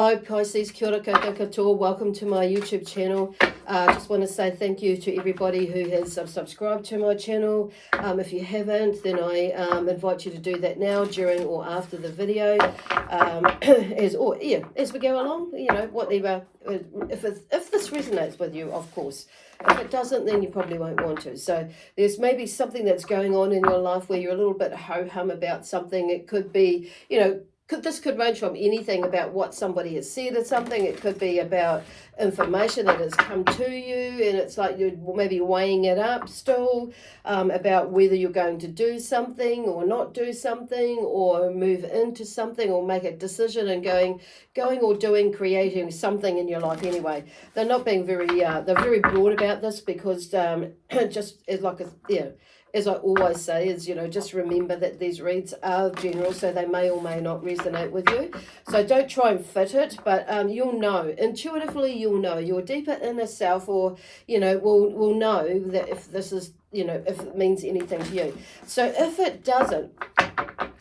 Hello Pisces, kia ora koutou katoa. Welcome to my YouTube channel. Just want to say thank you to everybody who has subscribed to my channel. If you haven't, then I invite you to do that now, during or after the video. As we go along, whatever. If this resonates with you, of course. If it doesn't, then you probably won't want to. So there's maybe something that's going on in your life where you're a little bit ho-hum about something. It could be, this could range from anything about what somebody has said or something. It could be about information that has come to you and it's like you're maybe weighing it up still, about whether you're going to do something or not do something, or move into something, or make a decision and going or doing, creating something in your life anyway. They're not being they're very broad about this because just as like as I always say, is, just remember that these reads are general, so they may or may not resonate with you. So don't try and fit it, but you'll know. Intuitively, you'll know. Your deeper inner self, or, will know that if this is, if it means anything to you. So if it doesn't,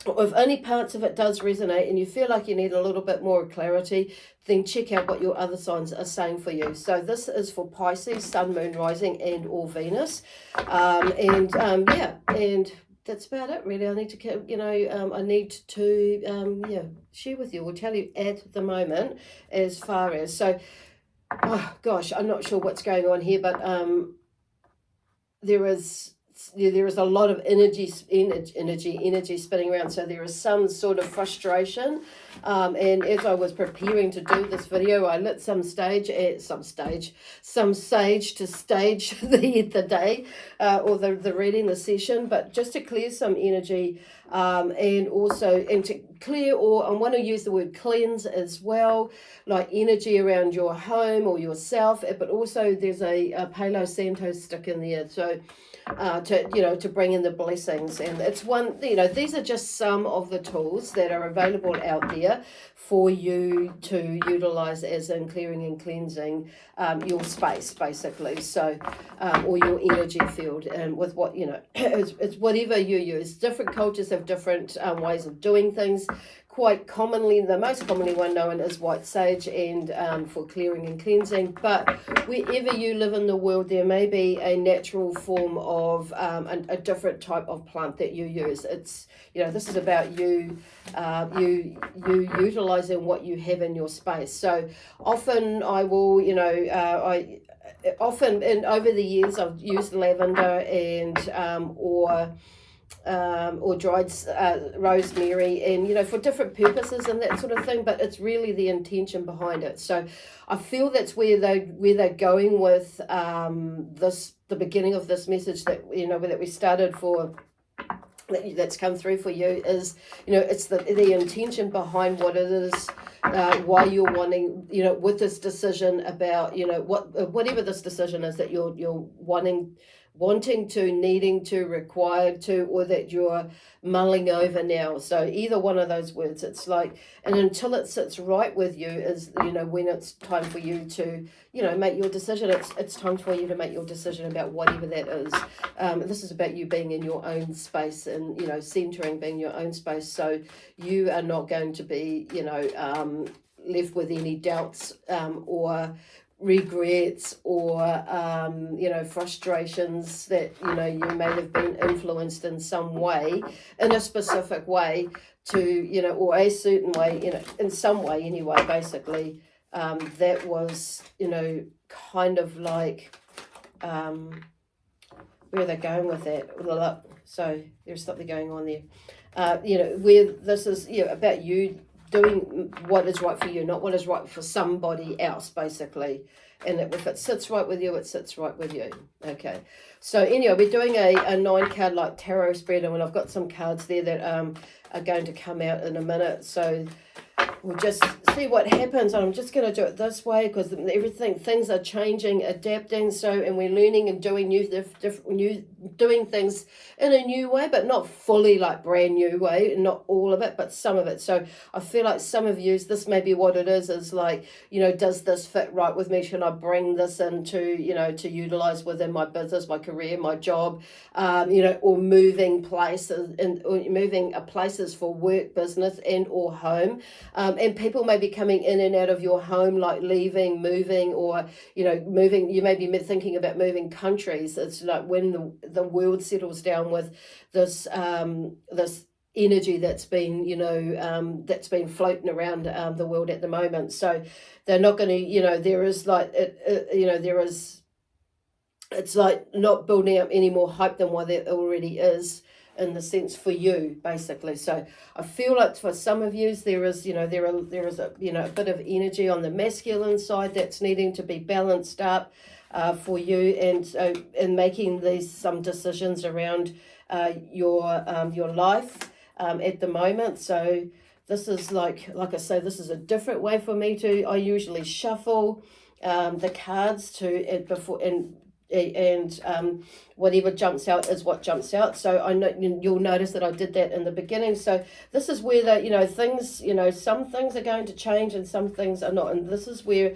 or if only parts of it does resonate and you feel like you need a little bit more clarity, then check out what your other signs are saying for you. So this is for Pisces, Sun, Moon, Rising, and or Venus. And that's about it really. I need to, share with you or tell you at the moment as far as. So, oh gosh, I'm not sure what's going on here, but there is a lot of energy spinning around. So there is some sort of frustration. And as I was preparing to do this video, I lit some sage to stage the day, or the reading, the session, but just to clear some energy, and to clear, or I want to use the word cleanse as well, like energy around your home or yourself, but also there's a Palo Santo stick in there. So to bring in the blessings, and it's one, these are just some of the tools that are available out there for you to utilize, as in clearing and cleansing your space, basically. So or your energy field, and with what it's whatever you use. Different cultures have different ways of doing things. Quite commonly, the most commonly one known is white sage, and for clearing and cleansing. But wherever you live in the world, there may be a natural form of a different type of plant that you use. It's this is about you utilizing what you have in your space. So often I will often, and over the years, I've used lavender and or dried rosemary, and for different purposes and that sort of thing, but it's really the intention behind it. So I feel that's where they're going with the beginning of this message that that we started for, that's come through for you, is it's the intention behind what it is, why you're wanting, with this decision about whatever this decision is that you're wanting to, needing to, required to, or that you're mulling over now. So either one of those words, it's like, and until it sits right with you is, when it's time for you to, make your decision. It's time for you to make your decision about whatever that is. This is about you being in your own space and, centering, being your own space. So you are not going to be, left with any doubts, or regrets, or frustrations that you may have been influenced in some way, in a specific way, to or a certain way, in some way anyway, basically, that was kind of like where they're going with that. So there's something going on there, where this is about you doing what is right for you, not what is right for somebody else, basically. And if it sits right with you, it sits right with you. Okay. So anyway, we're doing a 9-card like tarot spread, and I've got some cards there that are going to come out in a minute. So we'll just see what happens. I'm just going to do it this way because things are changing, adapting. So, and we're learning and doing doing things in a new way, but not fully like brand new way, not all of it, but some of it. So I feel like some of you, this may be what it is like, does this fit right with me? Should I bring this into, to utilize within my business, my career, my job, or moving places, or moving places for work, business, and or home. And people may be coming in and out of your home, like leaving, moving, or, you know, moving. You may be thinking about moving countries. It's like when the world settles down with this this energy that's been, you know, that's been floating around the world at the moment. So they're not going to, you know, there is like, you know, there is, it's like not building up any more hype than what there already is, in the sense for you, basically. So I feel like for some of you, there is, you know, there is a, you know, a bit of energy on the masculine side that's needing to be balanced up for you, and in making some decisions around your life at the moment. So this is like I say, this is a different way for me to. I usually shuffle the cards to before and whatever jumps out is what jumps out. So I know you'll notice that I did that in the beginning. So this is where the, you know, things, you know, some things are going to change and some things are not, and this is where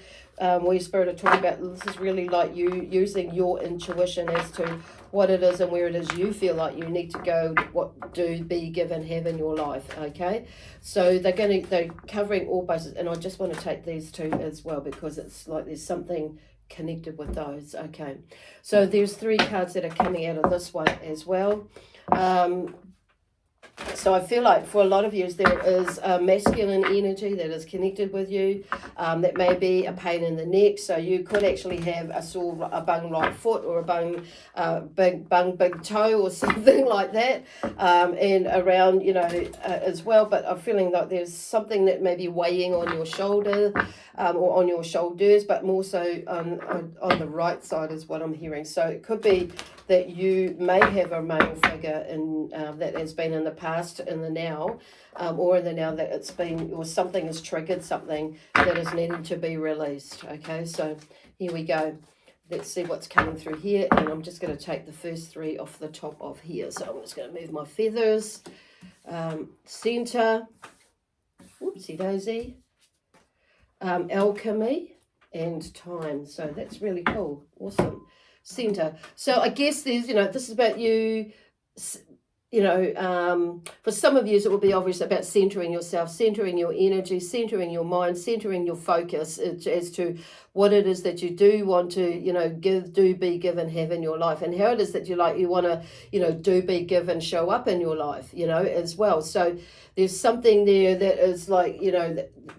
Spirit are talking about. This is really like you using your intuition as to what it is and where it is you feel like you need to go, what do, be, give, and have in your life. Okay, so they're covering all bases, and I just want to take these two as well, because it's like there's something connected with those. Okay, so there's 3 cards that are coming out of this one as well. So I feel like for a lot of you, there is a masculine energy that is connected with you. That may be a pain in the neck. So you could actually have a bung right foot, or a big toe, or something like that, and around, you know, as well. But I'm feeling like there's something that may be weighing on your shoulder, or on your shoulders, but more so on the right side is what I'm hearing. So it could be that you may have a male figure in that has been in the past, in the now, or in the now, that it's been, or something has triggered something that is needing to be released. Okay, so here we go. Let's see what's coming through here, and I'm just going to take the first 3 off the top of here. So I'm just going to move my feathers. Center, whoopsie daisy, alchemy, and time. So that's really cool. Awesome. Center. So I guess there's, you know, this is about you, you know, for some of you it will be obvious about centering yourself, centering your energy, centering your mind, centering your focus as to what it is that you do want to, you know, give, do, be, give, and have in your life, and how it is that you want to, you know, do, be, give, and show up in your life, you know, as well. So there's something there that is like, you know,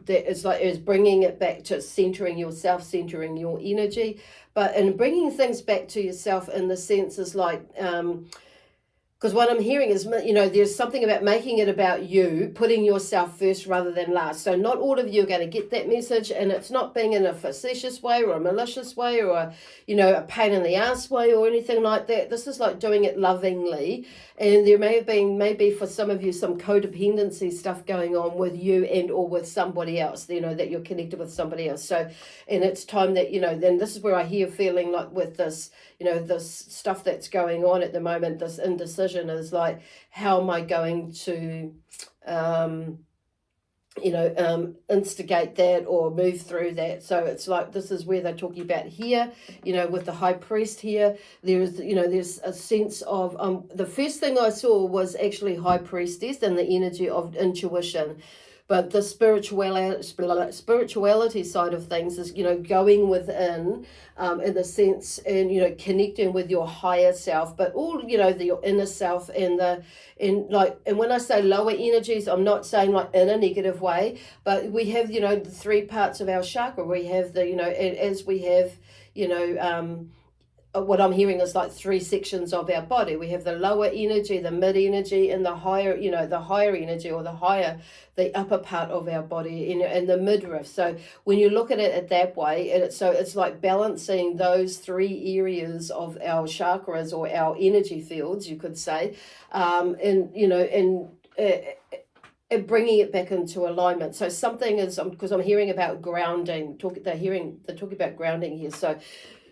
that is bringing it back to centering yourself, centering your energy, but in bringing things back to yourself in the sense is like, because what I'm hearing is, you know, there's something about making it about you, putting yourself first rather than last. So not all of you are going to get that message, and it's not being in a facetious way or a malicious way or, you know, a pain in the ass way or anything like that. This is like doing it lovingly. And there may have been, maybe for some of you, some codependency stuff going on with you and or with somebody else, you know, that you're connected with somebody else. So, and it's time that, you know, then this is where I hear feeling like with this, you know, this stuff that's going on at the moment, this indecision is like, how am I going to, you know, instigate that or move through that. So it's like, this is where they're talking about here, you know, with the high priest here, there's, you know, there's a sense of, the first thing I saw was actually high priestess and the energy of intuition. But the spirituality side of things is, you know, going within, in the sense, and, you know, connecting with your higher self, but all, you know, your inner self and and when I say lower energies, I'm not saying like in a negative way, but we have, you know, the 3 parts of our chakra. We have the, you know, as we have, you know, what I'm hearing is like 3 sections of our body. We have the lower energy, the mid energy, and the higher, you know, the higher energy, or the upper part of our body, and the midriff. So when you look at it that way, it's like balancing those 3 areas of our chakras, or our energy fields, you could say, and, you know, and bringing it back into alignment. So something is, because I'm hearing about grounding, they're talking about grounding here. So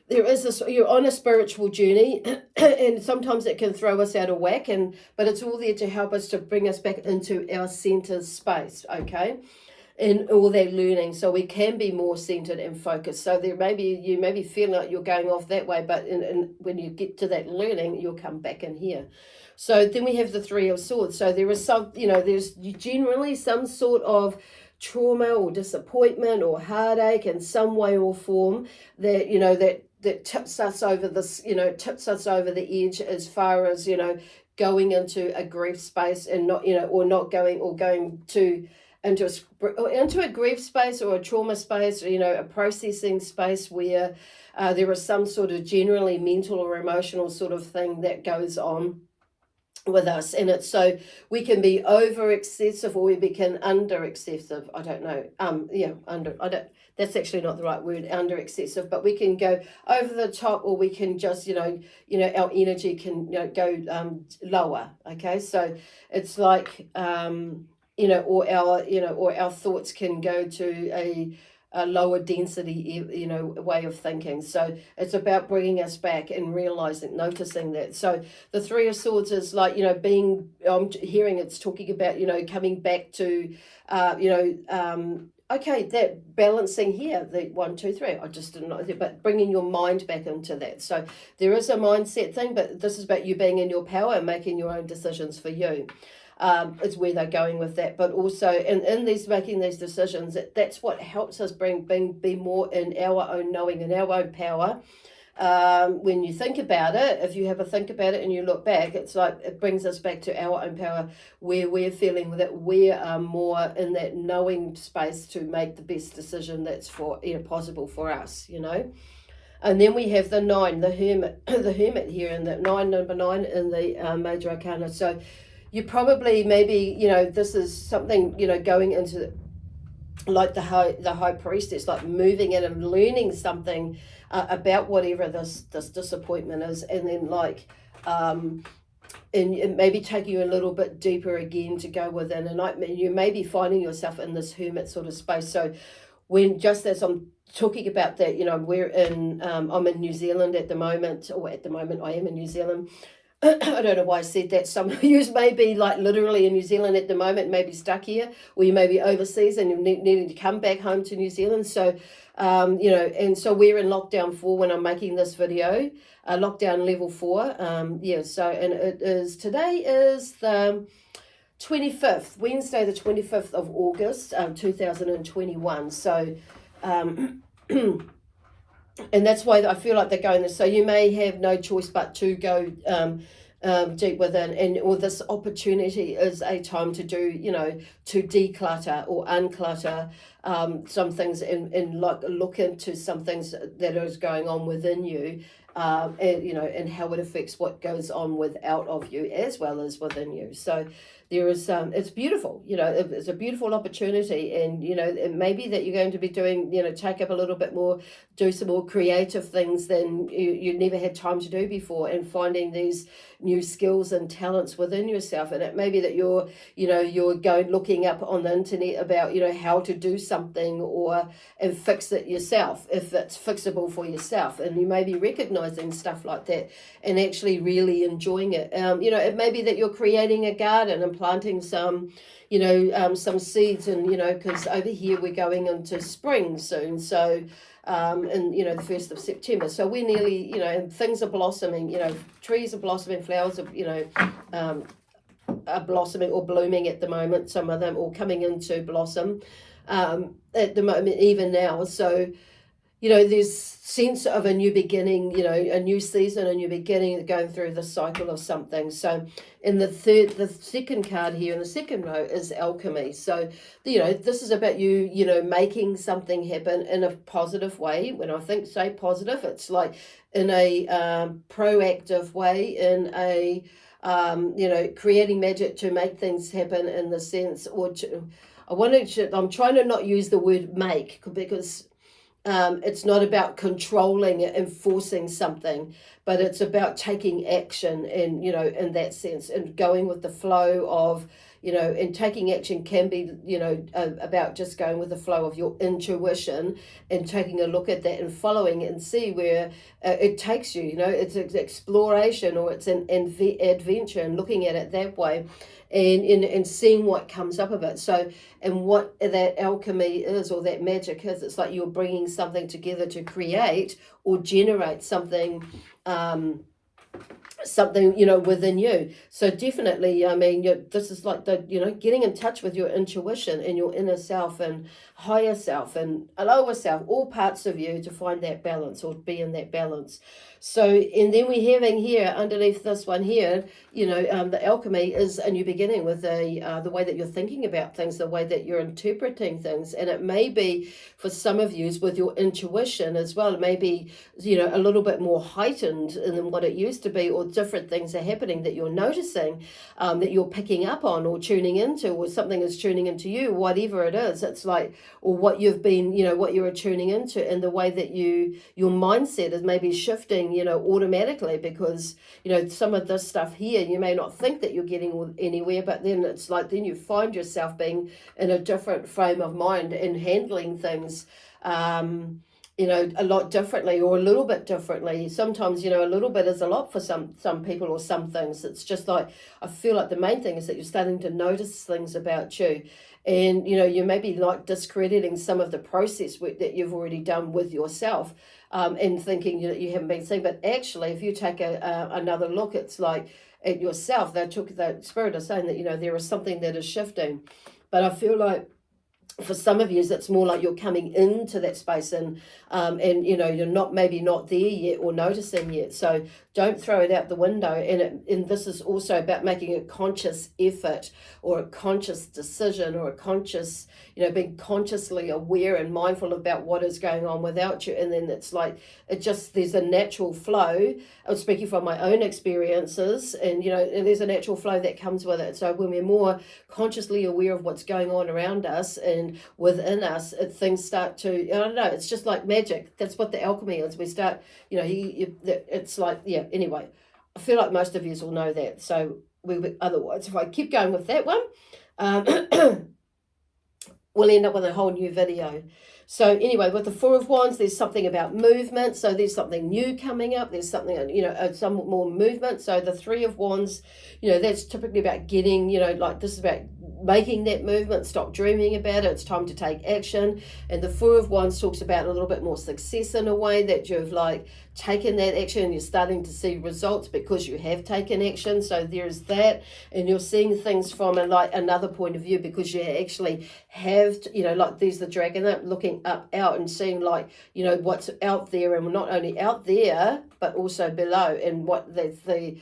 there is this, you're on a spiritual journey, and sometimes it can throw us out of whack, but it's all there to help us to bring us back into our centered space, okay, and all that learning, so we can be more centered and focused. So you may be feeling like you're going off that way, but when you get to that learning, you'll come back in here. So then we have the 3 of Swords. So there is some, you know, there's generally some sort of trauma or disappointment or heartache in some way or form that, that tips us over this, tips us over the edge as far as, going into a grief space and not, or not going, or going to into a grief space or a trauma space, or, a processing space where there is some sort of generally mental or emotional sort of thing that goes on with us. And it's so we can be over excessive or we become under excessive. I don't know. That's actually not the right word, under excessive, but we can go over the top, or we can just, our energy can, go lower. Okay. So it's like, or our thoughts can go to a lower density, way of thinking. So it's about bringing us back and realizing, noticing that. So the Three of Swords is like, being, I'm hearing it's talking about, coming back to, okay, that balancing here, the 1, 2, 3, I just didn't know, but bringing your mind back into that. So there is a mindset thing, but this is about you being in your power and making your own decisions for you. Is where they're going with that, but also in these making these decisions, that's what helps us be more in our own knowing and our own power. When you think about it, if you have a think about it and you look back, it's like it brings us back to our own power, where we're feeling that we are more in that knowing space to make the best decision that's for possible for us, And then we have the 9, the Hermit, the Hermit here, and that number 9 in the Major Arcana. So you probably, maybe, this is something, going into like the high priestess, like moving in and learning something about whatever this disappointment is, and then like, and maybe taking you a little bit deeper again to go within. And you may be finding yourself in this hermit sort of space. So when, just as I'm talking about that, we're in, I'm in New Zealand at the moment, or at the moment I am in New Zealand. I don't know why I said that. Some of you may be like literally in New Zealand at the moment, maybe stuck here, or you may be overseas and you're needing to come back home to New Zealand. So, and so we're in lockdown 4 when I'm making this video, lockdown level 4. So, and it is, today is the 25th, Wednesday, the 25th of August, 2021. So, and that's why I feel like they're going this. So you may have no choice but to go deep within, or this opportunity is a time to do, to declutter or unclutter some things, and like look into some things that is going on within you, and how it affects what goes on without of you as well as within you. So there is, it's beautiful, it's a beautiful opportunity, and, it may be that you're going to be doing, take up a little bit more, do some more creative things than you never had time to do before, and finding these new skills and talents within yourself. And it may be that you're going looking up on the internet about, how to do something and fix it yourself, if it's fixable for yourself. And you may be recognizing stuff like that and actually really enjoying it. It may be that you're creating a garden and planting some seeds, and, because over here we're going into spring soon. So, and the 1st of September. So we're nearly, and things are blossoming, trees are blossoming, flowers are, are blossoming or blooming at the moment, some of them, or coming into blossom at the moment, even now. So, there's sense of a new beginning, a new season, a new beginning, going through the cycle of something. So in the second card here in the second row is Alchemy. So, this is about you, making something happen in a positive way. When I say positive, it's like in a proactive way, in a, creating magic to make things happen, in the sense, I'm trying to not use the word make, because it's not about controlling, enforcing something, but it's about taking action, and, in that sense, and going with the flow of, and taking action can be, about just going with the flow of your intuition and taking a look at that and following and see where it takes you. It's an exploration, or it's an adventure, and looking at it that way. And seeing what comes up of it. So, and what that alchemy is, or that magic is, it's like you're bringing something together to create or generate something something, within you. So definitely, I mean, this is like the, getting in touch with your intuition and your inner self and higher self and lower self, all parts of you, to find that balance or be in that balance. So, and then we're having here underneath this one here, the alchemy is a new beginning with the way that you're thinking about things, the way that you're interpreting things. And it may be for some of you with your intuition as well, maybe, a little bit more heightened than what it used to be, or different things are happening that you're noticing, that you're picking up on or tuning into, or something is tuning into you, whatever it is. It's like, or what you've been, what you're tuning into, and the way that your mindset is maybe shifting, automatically, because, some of this stuff here, you may not think that you're getting anywhere, but then it's like, then you find yourself being in a different frame of mind and handling things, a lot differently, or a little bit differently. Sometimes, a little bit is a lot for some people, or some things. It's just like, I feel like the main thing is that you're starting to notice things about you. And, you may be like discrediting some of the process work that you've already done with yourself, and thinking that you haven't been seeing. But actually, if you take another look, it's like at yourself, the spirit is saying that, there is something that is shifting. But I feel like, for some of you, it's more like you're coming into that space, and you're not there yet, or noticing yet. So don't throw it out the window. And this is also about making a conscious effort, or a conscious decision, or a conscious, being consciously aware and mindful about what is going on without you. And then it's like, there's a natural flow. I'm speaking from my own experiences, and and there's a natural flow that comes with it. So when we're more consciously aware of what's going on around us and within us, things start to, I don't know, it's just like magic. That's what the alchemy is. We start, it's like, yeah, anyway, I feel like most of you will know that. So otherwise, if I keep going with that one, we'll end up with a whole new video. So anyway, with the Four of Wands, there's something about movement. So there's something new coming up. There's something, some more movement. So the Three of Wands, that's typically about getting, like this is about making that movement, stop dreaming about it. It's time to take action. And the Four of Wands talks about a little bit more success, in a way that you've like taken that action, and you're starting to see results because you have taken action. So there's that, and you're seeing things from another point of view, because you actually have, like there's the dragon up, looking up out and seeing what's out there, and not only out there but also below, and what the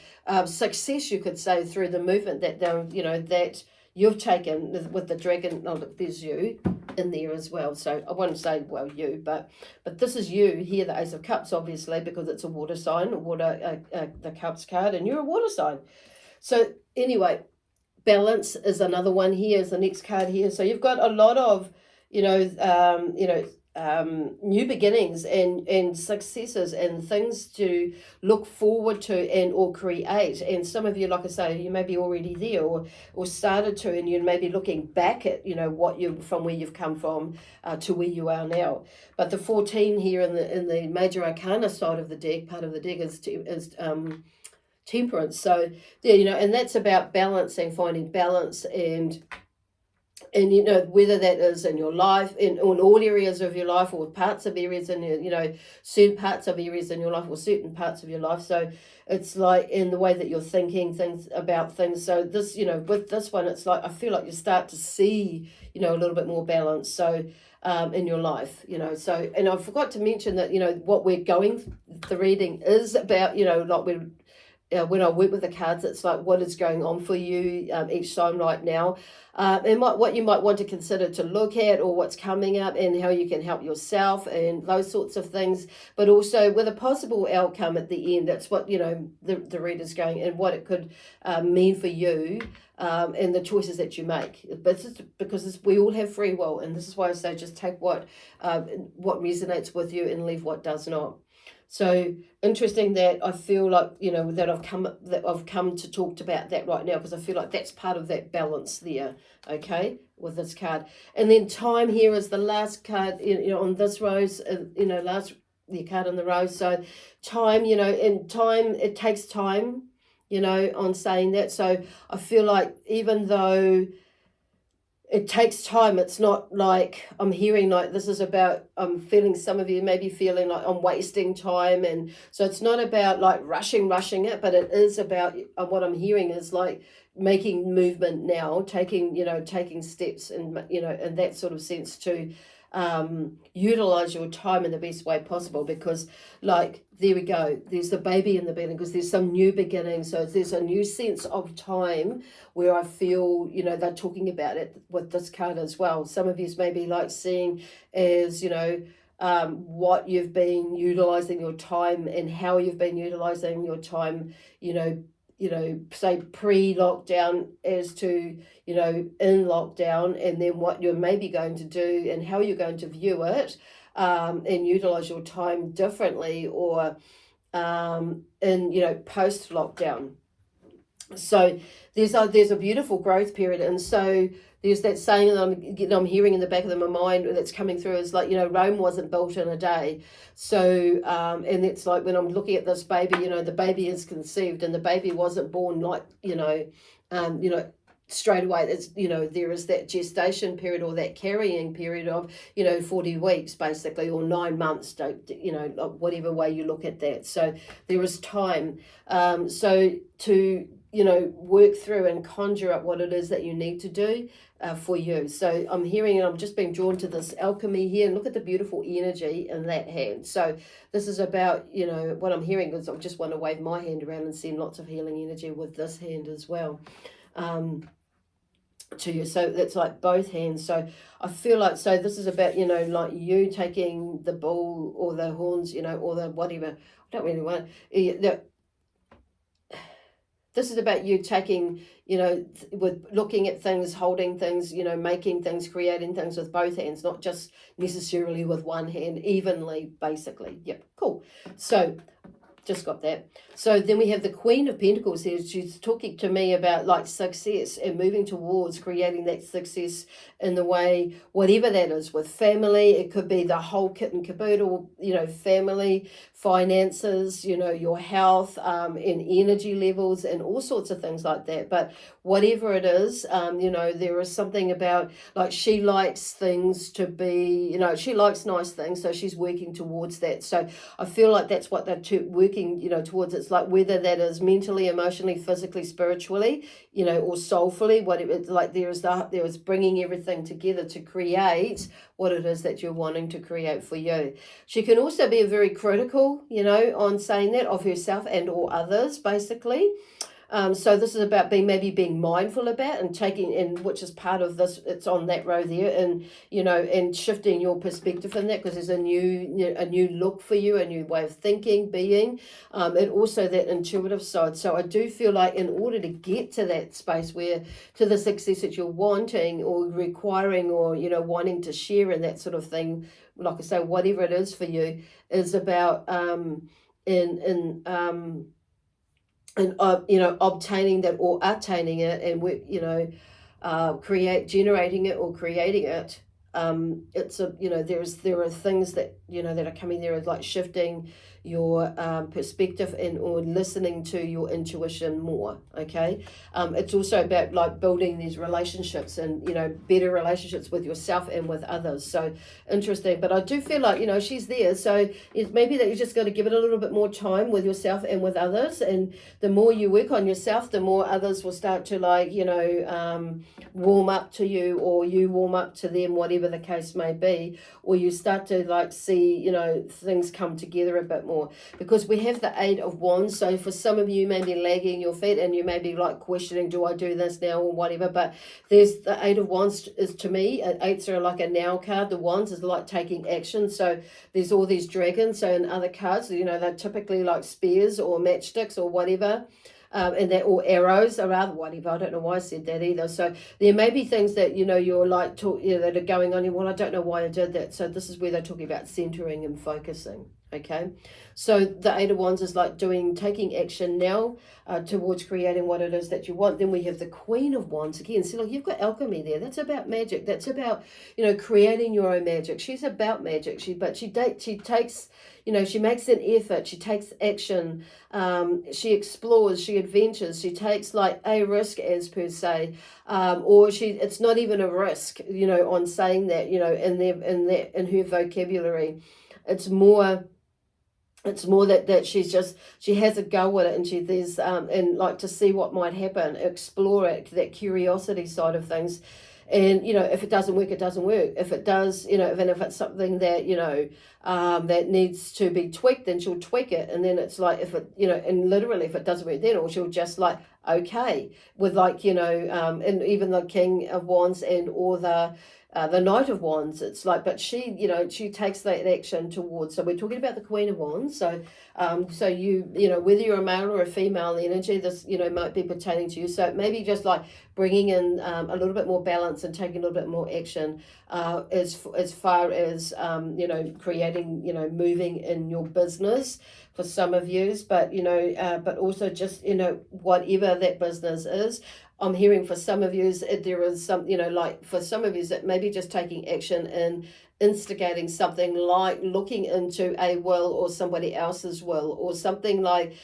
success, you could say, through the movement that that you've taken with the dragon. Oh, look, there's you in there as well. So I won't say, well, you, but this is you here, the Ace of Cups, obviously, because it's a water sign, the Cups card, and you're a water sign. So anyway, balance is another one here, is the next card here. So you've got a lot of, new beginnings and successes and things to look forward to and or create. And some of you, like I say, you may be already there, or started to, and you may be looking back at what you, from where you've come from to where you are now. But the 14 here in the major arcana side of the deck, part of the deck, is temperance. So yeah, and that's about balancing, finding balance, and whether that is in your life, in all areas of your life, or parts of areas in your, certain parts of areas in your life, or certain parts of your life. So it's like in the way that you're thinking things about things. So this, with this one, it's like, I feel like you start to see, a little bit more balance. So in your life, so, and I forgot to mention that, what we're going, the reading is about, like when I work with the cards, it's like what is going on for you each time right now, and what you might want to consider to look at, or what's coming up, and how you can help yourself, and those sorts of things. But also with a possible outcome at the end. That's what the reader's going, and what it could mean for you, and the choices that you make. But because we all have free will, and this is why I say just take what resonates with you and leave what does not. So interesting that I feel like, that I've come to talk about that right now, because I feel like that's part of that balance there, okay, with this card. And then time here is the last card, on this rose, the card on the rose. So time, and time, it takes time, on saying that. So I feel like even though it takes time. It's not like I'm hearing like this is about, I'm feeling, some of you may be feeling like I'm wasting time. And so it's not about like rushing it, but it is about, what I'm hearing is like making movement now, taking steps and, in that sort of sense to utilize your time in the best way possible, because like there we go, there's the baby in the beginning, because there's some new beginning. So there's a new sense of time where I feel, they're talking about it with this card as well. Some of you may be like seeing as, what you've been utilizing your time and how you've been utilizing your time, say pre-lockdown as to, in lockdown, and then what you're maybe going to do and how you're going to view it, and utilize your time differently, or in post-lockdown. So there's a beautiful growth period. And so there's that saying that I'm hearing in the back of my mind that's coming through, is like, Rome wasn't built in a day. So and it's like when I'm looking at this baby, the baby is conceived, and the baby wasn't born like straight away. It's, there is that gestation period, or that carrying period of 40 weeks basically, or 9 months, whatever way you look at that. So there is time, so to work through and conjure up what it is that you need to do for you. So I'm hearing, and I'm just being drawn to this alchemy here, and look at the beautiful energy in that hand. So this is about, what I'm hearing is I just want to wave my hand around and send lots of healing energy with this hand as well. To you. So that's like both hands. So I feel like, so this is about, like you taking the bull or the horns, or the whatever. I don't really want this is about you taking, with looking at things, holding things, making things, creating things with both hands, not just necessarily with one hand, evenly, basically. Yep, cool. So just got that. So then we have the Queen of Pentacles here. She's talking to me about like success and moving towards creating that success in the way, whatever that is, with family. It could be the whole kit and caboodle, family, finances, your health, and energy levels, and all sorts of things like that. But whatever it is, there is something about, like, she likes things to be, she likes nice things, so she's working towards that. So I feel like that's what they're working, towards. It's like whether that is mentally, emotionally, physically, spiritually, or soulfully, whatever. It's like there is bringing everything together to create what it is that you're wanting to create for you. She can also be very critical, on saying that of herself and or others, basically. So this is about being mindful about and taking, and which is part of this, it's on that row there, and and shifting your perspective in that, because there's a new look for you, a new way of thinking, being, and also that intuitive side. So I do feel like in order to get to that space where, to the success that you're wanting or requiring, or wanting to share and that sort of thing, like I say, whatever it is for you, is about and obtaining that, or attaining it, and generating it or creating it. It's a there are things that that are coming there, like shifting your perspective and or listening to your intuition more. Okay, it's also about like building these relationships and better relationships with yourself and with others. So interesting. But I do feel like she's there, so it's maybe that you just got to give it a little bit more time with yourself and with others, and the more you work on yourself, the more others will start to like warm up to you, or you warm up to them, whatever the case may be, or you start to like see things come together a bit more, because we have the Eight of Wands. So for some of you may be lagging your feet, and you may be like questioning, do I do this now or whatever, but there's the Eight of Wands is, to me, eights are like a now card. The Wands is like taking action. So there's all these dragons. So in other cards, they're typically like spears or matchsticks or whatever. And that, or arrows, or rather whatever. I don't know why I said that either. So there may be things that you're like that are going on. Well, I don't know why I did that. So this is where they're talking about centering and focusing. Okay, so the Eight of Wands is like taking action now towards creating what it is that you want. Then we have the Queen of Wands again. See, look, you've got alchemy there. That's about magic. That's about, creating your own magic. She's about magic. She takes, she makes an effort. She takes action. She explores. She adventures. She takes like a risk, as per se, or it's not even a risk. On saying that, in her vocabulary, it's more that she has a go with it, and and like to see what might happen, explore it, that curiosity side of things. And if it doesn't work, it doesn't work. If it does, and if it's something that that needs to be tweaked, then she'll tweak it. And then it's like, if it and literally if it doesn't work, then or she'll just like, okay, with like and even the King of Wands or the Knight of Wands, it's like, but she takes that action towards. So we're talking about the Queen of Wands. So so whether you're a male or a female energy, this might be pertaining to you. So maybe just like bringing in a little bit more balance and taking a little bit more action as far as creating, moving in your business for some of you, but but also just whatever that business is. I'm hearing for some of you there is some, like for some of you that maybe just taking action and instigating something like looking into a will or somebody else's will, or something like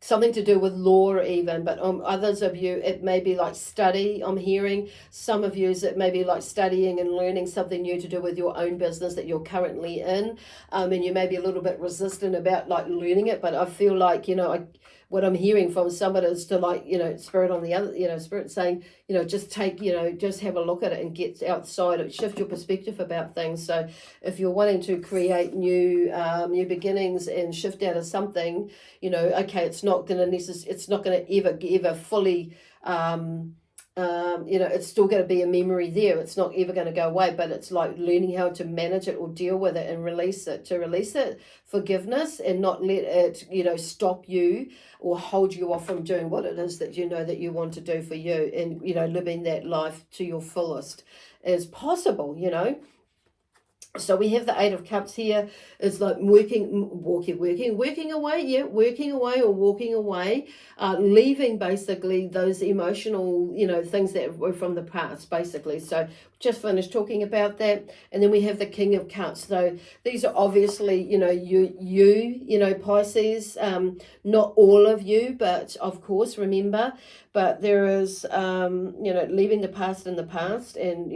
something to do with law even. But others of you, it may be like study. I'm hearing some of you it may be like studying and learning something new to do with your own business that you're currently in, and you may be a little bit resistant about like learning it. But I feel like what I'm hearing from somebody is to like, spirit on the other, spirit saying, just take, just have a look at it and get outside it, shift your perspective about things. So if you're wanting to create new beginnings and shift out of something, okay, it's not going to ever fully, it's still going to be a memory there. It's not ever going to go away, but it's like learning how to manage it or deal with it and release it, forgiveness, and not let it, stop you or hold you off from doing what it is that that you want to do for you, and, living that life to your fullest as possible, So we have the Eight of Cups here. It's like working away, or walking away, leaving basically those emotional, things that were from the past, basically. So just finished talking about that. And then we have the King of Cups. So these are obviously, you Pisces, not all of you, but of course, remember, but there is, leaving the past in the past, and,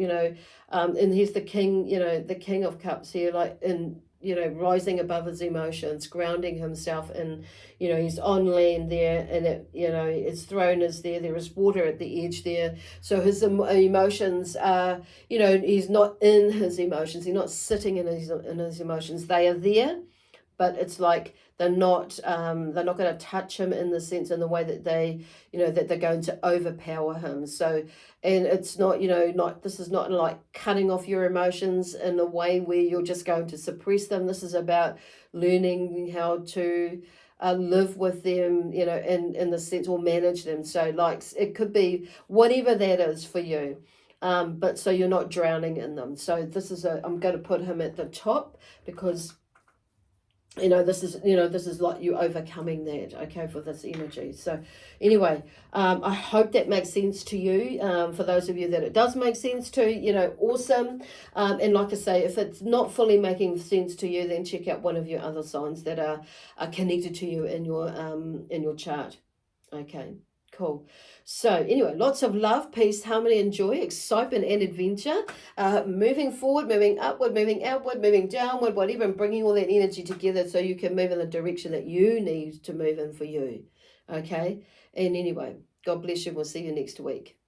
and here's the King, the King of Cups here, like in, rising above his emotions, grounding himself in, he's on land there, and it, his throne is there. There is water at the edge there. So his emotions are, he's not in his emotions. He's not sitting in his emotions. They are there, but it's like they're not going to touch him in the sense, in the way that they, that they're going to overpower him. So, and it's not, this is not like cutting off your emotions in a way where you're just going to suppress them. This is about learning how to live with them, in the sense, or manage them. So like it could be whatever that is for you. But so you're not drowning in them. So this is I'm going to put him at the top, because this is like you overcoming that, okay, for this energy. So anyway, I hope that makes sense to you. For those of you that it does make sense to, awesome. And like I say, if it's not fully making sense to you, then check out one of your other signs that are connected to you in your chart. Okay. Cool. So anyway, lots of love, peace, harmony, and joy, excitement and adventure, moving forward, moving upward, moving outward, moving downward, whatever, and bringing all that energy together so you can move in the direction that you need to move in for you. Okay. And anyway, God bless you. We'll see you next week.